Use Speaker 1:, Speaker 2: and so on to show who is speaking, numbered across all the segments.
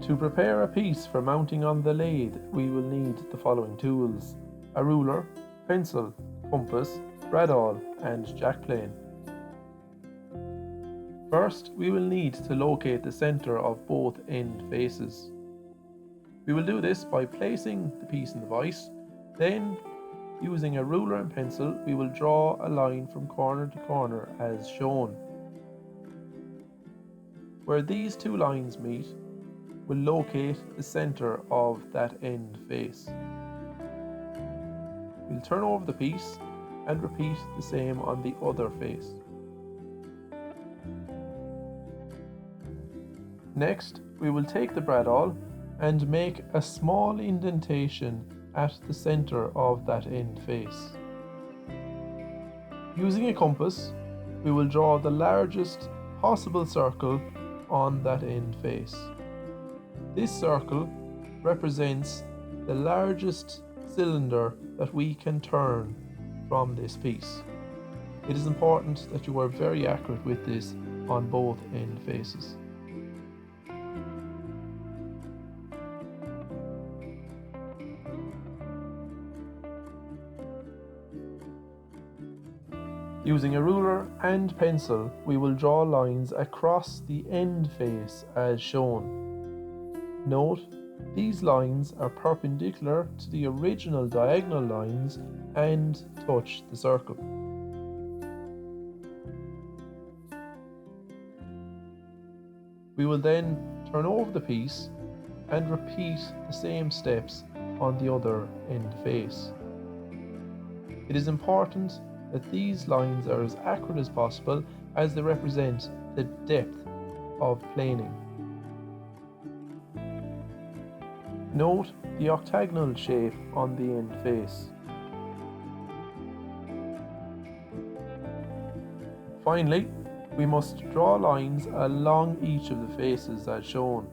Speaker 1: To prepare a piece for mounting on the lathe, we will need the following tools: a ruler, pencil, compass, bradawl and jack plane. First, we will need to locate the centre of both end faces. We will do this by placing the piece in the vise, then using a ruler and pencil we will draw a line from corner to corner as shown. Where these two lines meet, we'll locate the centre of that end face. We'll turn over the piece and repeat the same on the other face. Next, we will take the bradawl and make a small indentation at the centre of that end face. Using a compass, we will draw the largest possible circle on that end face. This circle represents the largest cylinder that we can turn from this piece. It is important that you are very accurate with this on both end faces. Using a ruler and pencil, we will draw lines across the end face as shown. Note, these lines are perpendicular to the original diagonal lines and touch the circle. We will then turn over the piece and repeat the same steps on the other end face. It is important that these lines are as accurate as possible as they represent the depth of planing. Note the octagonal shape on the end face. Finally, we must draw lines along each of the faces as shown.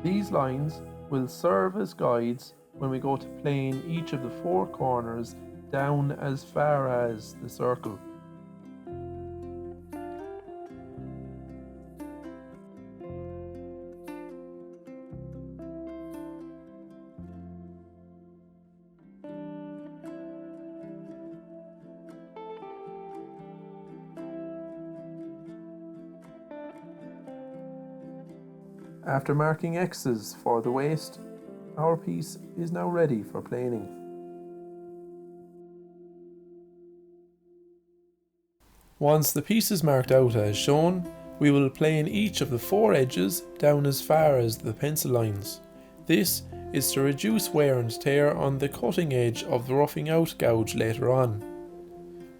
Speaker 1: These lines will serve as guides when we go to plane each of the four corners down as far as the circle. After marking X's for the waist, our piece is now ready for planing. Once the piece is marked out as shown, we will plane each of the four edges down as far as the pencil lines. This is to reduce wear and tear on the cutting edge of the roughing out gouge later on.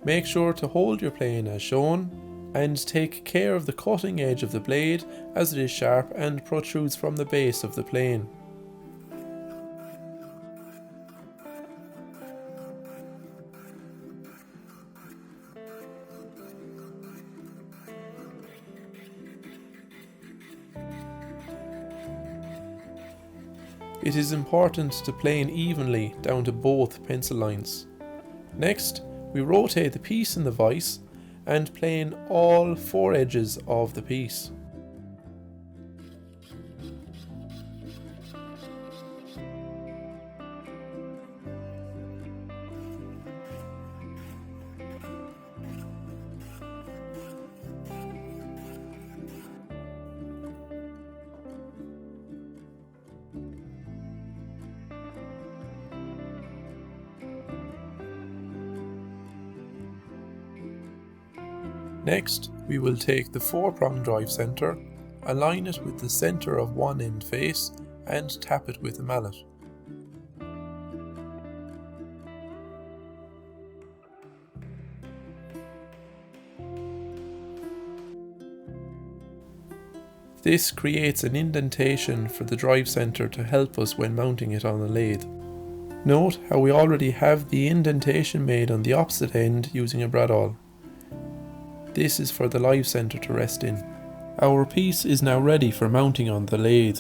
Speaker 1: Make sure to hold your plane as shown and take care of the cutting edge of the blade as it is sharp and protrudes from the base of the plane. It is important to plane evenly down to both pencil lines. Next, we rotate the piece in the vise and plane all four edges of the piece. Next, we will take the 4-prong drive centre, align it with the centre of one end face and tap it with a mallet. This creates an indentation for the drive centre to help us when mounting it on the lathe. Note how we already have the indentation made on the opposite end using a bradawl. This is for the live centre to rest in. Our piece is now ready for mounting on the lathe.